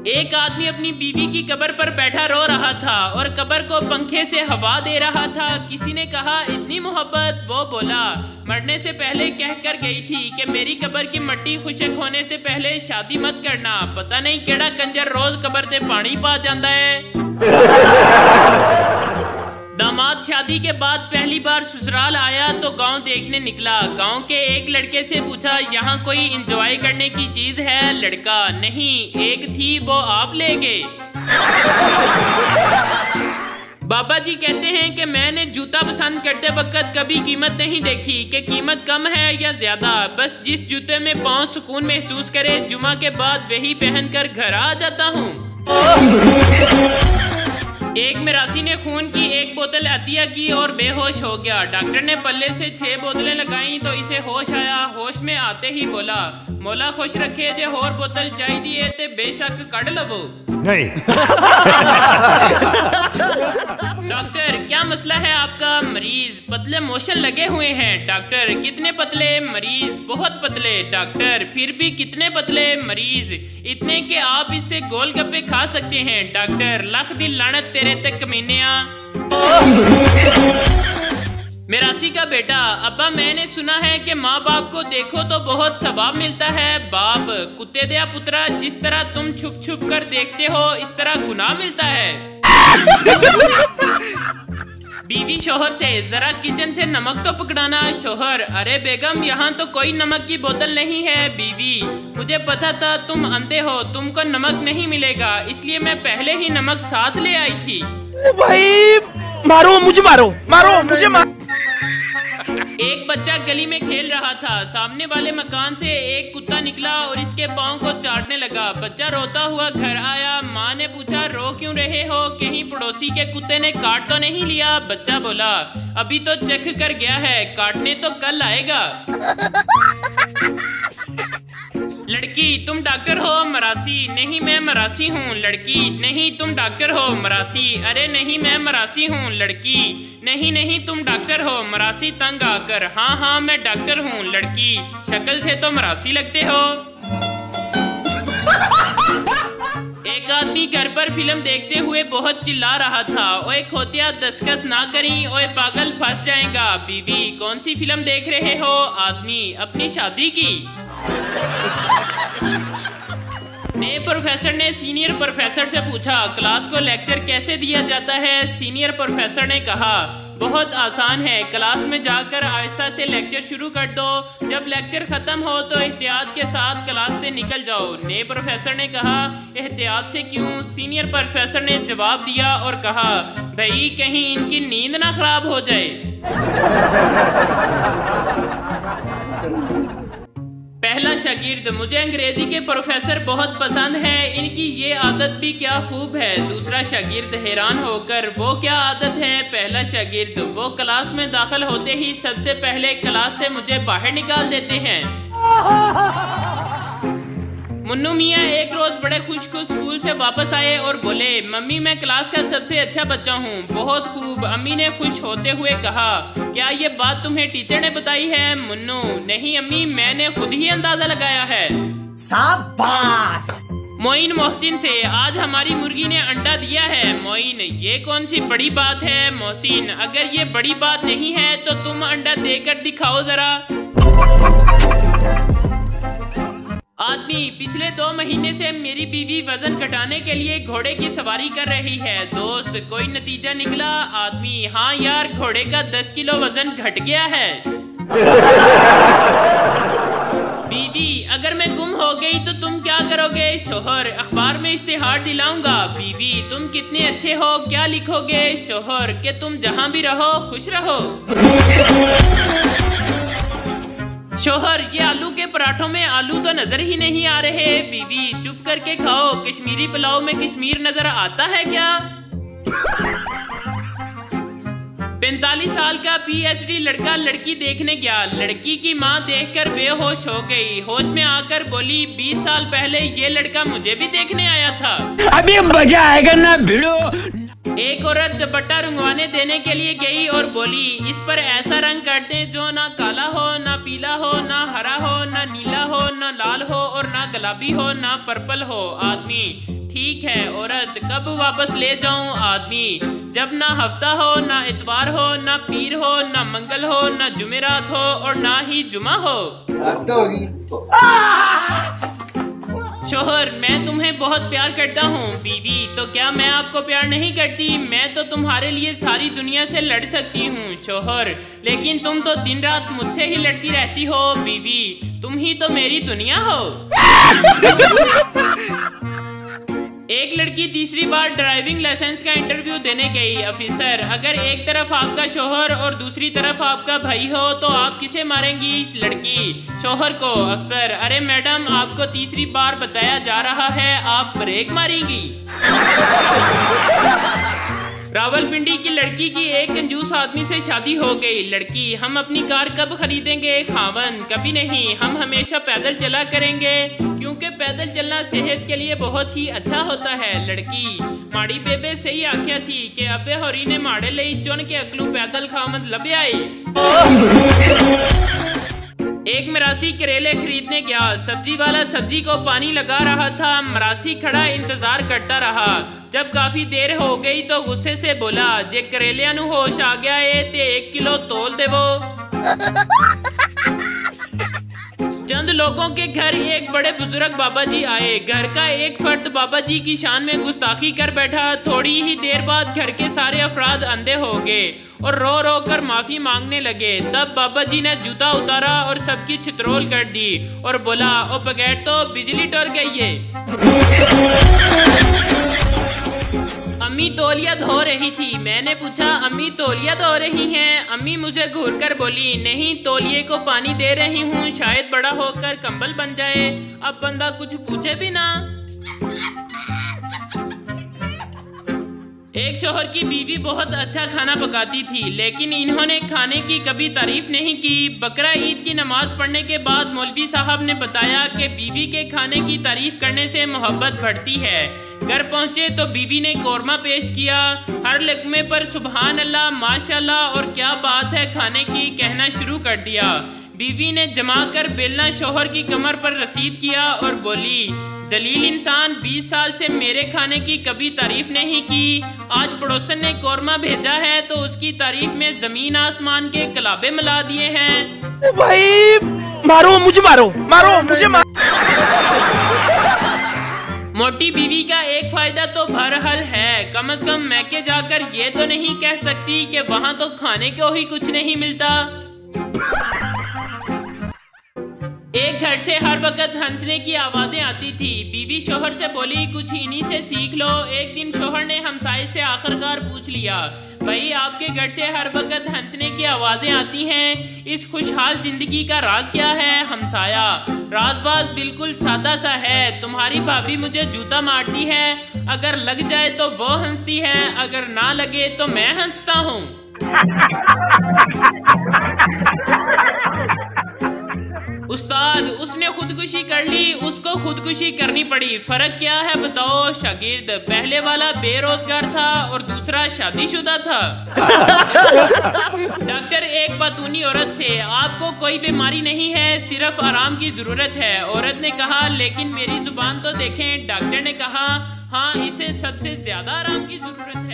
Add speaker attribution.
Speaker 1: एक आदमी अपनी बीवी की कब्र पर बैठा रो रहा था और कब्र को पंखे से हवा दे रहा था। किसी ने कहा इतनी मोहब्बत? वो बोला मरने से पहले कह कर गई थी कि मेरी कब्र की मिट्टी खुशक होने से पहले शादी मत करना। पता नहीं केड़ा कंजर रोज कब्र से पानी पा जाता है। दामाद शादी के बाद पहली बार ससुराल आया तो गांव देखने निकला। गांव के एक लड़के से पूछा यहाँ कोई एंजॉय करने की चीज है? लड़का नहीं, एक थी वो आप ले गए। बाबा जी कहते हैं कि मैंने जूता पसंद करते वक्त कभी कीमत नहीं देखी कि कीमत कम है या ज्यादा। बस जिस जूते में पाँव सुकून महसूस करे जुमा के बाद वही पहनकर घर आ जाता हूँ। एक मिरासी ने खून की एक बोतल अतिया की और बेहोश हो गया। डॉक्टर ने पल्ले से 6 बोतलें लगाई तो इसे होश आया। होश में आते ही बोला मौला खुश रखे जे और बोतल चाहिए ते बेशक कड़ लवो। नहीं। डॉक्टर क्या मसला है आपका? मरीज पतले मोशन लगे हुए हैं। डॉक्टर कितने पतले? मरीज बहुत पतले। डॉक्टर फिर भी कितने पतले? मरीज इतने कि आप इससे गोलगप्पे खा सकते हैं। डॉक्टर लाख दिल लानत तेरे तक कमीनिया। मिरासी का बेटा अब्बा मैंने सुना है कि माँ बाप को देखो तो बहुत सवाब मिलता है। बाप कुत्ते दिया पुत्रा, जिस तरह तुम छुप छुप कर देखते हो इस तरह गुनाह मिलता है। बीवी शोहर से जरा किचन से नमक तो पकड़ाना। शोहर अरे बेगम यहाँ तो कोई नमक की बोतल नहीं है। बीवी मुझे पता था तुम अंधे हो, तुमको नमक नहीं मिलेगा इसलिए मैं पहले ही नमक साथ ले आई थी।
Speaker 2: भाई मारो मुझे, मारो मुझे मारो।
Speaker 1: एक बच्चा गली में खेल रहा था। सामने वाले मकान से एक कुत्ता निकला और इसके पाँव को चाटने लगा। बच्चा रोता हुआ घर आया। माँ ने पूछा रो क्यों रहे हो? कहीं पड़ोसी के कुत्ते ने काट तो नहीं लिया? बच्चा बोला अभी तो चख कर गया है, काटने तो कल आएगा। लड़की तुम डॉक्टर हो? मरासी नहीं मैं मरासी हूँ। लड़की नहीं तुम डॉक्टर हो? मरासी अरे नहीं मैं मरासी हूँ। लड़की नहीं तुम डॉक्टर हो? मरासी तंग आकर हाँ मैं डॉक्टर हूँ। लड़की शक्ल से तो मरासी लगते हो। एक आदमी घर पर फिल्म देखते हुए बहुत चिल्ला रहा था ओए खोतिया दस्तखत ना करी, ओए पागल फंस जाएगा। बीवी कौन सी फिल्म देख रहे हो? आदमी अपनी शादी की। नए प्रोफेसर ने सीनियर प्रोफेसर से पूछा क्लास को लेक्चर कैसे दिया जाता है? सीनियर प्रोफेसर ने कहा बहुत आसान है, क्लास में जाकर आहिस्ता से लेक्चर शुरू कर दो, जब लेक्चर खत्म हो तो एहतियात के साथ क्लास से निकल जाओ। नए प्रोफेसर ने कहा एहतियात से क्यों? सीनियर प्रोफेसर ने जवाब दिया और कहा भाई कहीं इनकी नींद ना खराब हो जाए। पहला शागिर्द मुझे अंग्रेजी के प्रोफेसर बहुत पसंद है, इनकी ये आदत भी क्या खूब है। दूसरा शागिर्द हैरान होकर वो क्या आदत है? पहला शागिर्द वो क्लास में दाखिल होते ही सबसे पहले क्लास से मुझे बाहर निकाल देते हैं। मुन्नू मियाँ एक रोज बड़े खुश स्कूल से वापस आए और बोले मम्मी मैं क्लास का सबसे अच्छा बच्चा हूँ। बहुत खूब। अम्मी ने खुश होते हुए कहा क्या ये बात तुम्हें टीचर ने बताई है? मुन्नू नहीं अम्मी मैंने खुद ही अंदाजा लगाया है। शाबाश। मोइन मोहसिन से आज हमारी मुर्गी ने अंडा दिया है। मोइन ये कौन सी बड़ी बात है? मोहसिन अगर ये बड़ी बात नहीं है तो तुम अंडा देकर दिखाओ जरा। आदमी पिछले 2 महीने से मेरी बीवी वजन घटाने के लिए घोड़े की सवारी कर रही है। दोस्त कोई नतीजा निकला? आदमी हाँ यार घोड़े का 10 किलो वजन घट गया है। बीवी अगर मैं गुम हो गई तो तुम क्या करोगे? शोहर अखबार में इश्तिहार दिलाऊंगा। बीवी तुम कितने अच्छे हो, क्या लिखोगे? शोहर कि तुम जहां भी रहो खुश रहो। शोहर ये आलू के पराठों में आलू तो नजर ही नहीं आ रहे। बीवी चुप करके खाओ, कश्मीरी पुलाव में कश्मीर नजर आता है क्या? 45 साल का PhD लड़का लड़की देखने गया। लड़की की माँ देखकर बेहोश हो गई। होश में आकर बोली 20 साल पहले ये लड़का मुझे भी देखने आया था।
Speaker 2: अभी मजा आएगा ना भिड़ो।
Speaker 1: एक औरत दुपट्टा रंगवाने देने के लिए गई और बोली इस पर ऐसा रंग कर दे जो ना काला हो, ना पीला हो, ना हरा हो, ना नीला हो, ना लाल हो और ना गुलाबी हो, ना पर्पल हो। आदमी ठीक है औरत, कब वापस ले जाऊं आदमी? जब ना हफ्ता हो, ना इतवार हो, ना पीर हो, ना मंगल हो, ना जुमेरात हो और ना ही जुमा हो। शोहर, मैं तुम्हें बहुत प्यार करता हूँ। बीवी, तो क्या मैं आपको प्यार नहीं करती? मैं तो तुम्हारे लिए सारी दुनिया से लड़ सकती हूँ। शोहर, लेकिन तुम तो दिन रात मुझसे ही लड़ती रहती हो। बीवी, तुम ही तो मेरी दुनिया हो। एक लड़की तीसरी बार ड्राइविंग लाइसेंस का इंटरव्यू देने गई। ऑफिसर, अगर एक तरफ आपका शोहर और दूसरी तरफ आपका भाई हो तो आप किसे मारेंगी? लड़की, शोहर को। अफसर, अरे मैडम, आपको तीसरी बार बताया जा रहा है, आप ब्रेक मारेंगी। रावलपिंडी की लड़की की एक कंजूस आदमी से शादी हो गई। लड़की, हम अपनी कार कब खरीदेंगे? खावन, कभी नहीं, हम हमेशा पैदल चला करेंगे क्योंकि पैदल चलना सेहत के लिए बहुत ही अच्छा होता है। लड़की, माड़ी बेबे सही आख्या सी कि अबे होरी ने माड़े लई चुन के अगलू पैदल खामद लभे आए। एक मरासी करेले खरीदने गया। सब्जी वाला सब्जी को पानी लगा रहा था। मरासी खड़ा इंतजार करता रहा। जब काफी देर हो गई तो गुस्से से बोला, जे करेलिया नु होश आ गया है ते 1 किलो तोल देवो। चंद लोगों के घर एक बड़े बुजुर्ग बाबा जी आए। घर का एक फर्द बाबा जी की शान में गुस्ताखी कर बैठा। थोड़ी ही देर बाद घर के सारे अफराद अंधे हो गए और रो रो कर माफी मांगने लगे। तब बाबा जी ने जूता उतारा और सबकी छितरोल कर दी और बोला, ओ बगैर तो बिजली टूट गई है। अम्मी तौलिया धो रही थी। मैंने पूछा, अम्मी तौलिया धो रही हैं? अम्मी मुझे घूर कर बोली, नहीं, तौलिए को पानी दे रही हूँ, शायद बड़ा होकर कंबल बन जाए। अब बंदा कुछ पूछे भी ना। एक शौहर की बीवी बहुत अच्छा खाना पकाती थी, लेकिन इन्होंने खाने की कभी तारीफ नहीं की। बकरा ईद की नमाज पढ़ने के बाद मौलवी साहब ने बताया कि बीवी के खाने की तारीफ करने से मोहब्बत बढ़ती है। घर पहुंचे तो बीवी ने कोरमा पेश किया। हर लकमे पर सुबहान अल्लाह, माशाल्लाह और क्या बात है खाने की कहना शुरू कर दिया। बीवी ने जमा कर बेलना शौहर की कमर पर रसीद किया और बोली, जलील इंसान, 20 साल से मेरे खाने की कभी तारीफ नहीं की। आज पड़ोसन ने कोरमा भेजा है तो उसकी तारीफ में जमीन आसमान के कलाबे मिला दिए हैं।
Speaker 2: ओ भाई, मारो मुझे, मारो मारो मुझे, मारो।
Speaker 1: मोटी बीवी का एक फायदा तो बहरहाल है, कम से कम मैके जाकर ये तो नहीं कह सकती कि वहाँ तो खाने को ही कुछ नहीं मिलता। एक घर से हर वक्त हंसने की आवाजें आती थी। बीवी शोहर से बोली, कुछ इन्हीं से सीख लो। एक दिन शोहर ने हमसाये से आखिरकार पूछ लिया, भाई आपके घर से हर वक्त हंसने की आवाजें आती हैं, इस खुशहाल जिंदगी का राज क्या है? हमसाया, राजबाज बिल्कुल सादा सा है। तुम्हारी भाभी मुझे जूता मारती है, अगर लग जाए तो वो हंसती है, अगर ना लगे तो मैं हंसता हूँ। उस्ताद, उसने खुदकुशी कर ली, उसको खुदकुशी करनी पड़ी, फर्क क्या है बताओ? शागिर्द, पहले वाला बेरोजगार था और दूसरा शादीशुदा था। डॉक्टर एक बातूनी औरत से, आपको कोई बीमारी नहीं है, सिर्फ आराम की जरूरत है। औरत ने कहा, लेकिन मेरी जुबान तो देखें। डॉक्टर ने कहा, हाँ, इसे सबसे ज्यादा आराम की जरूरत है।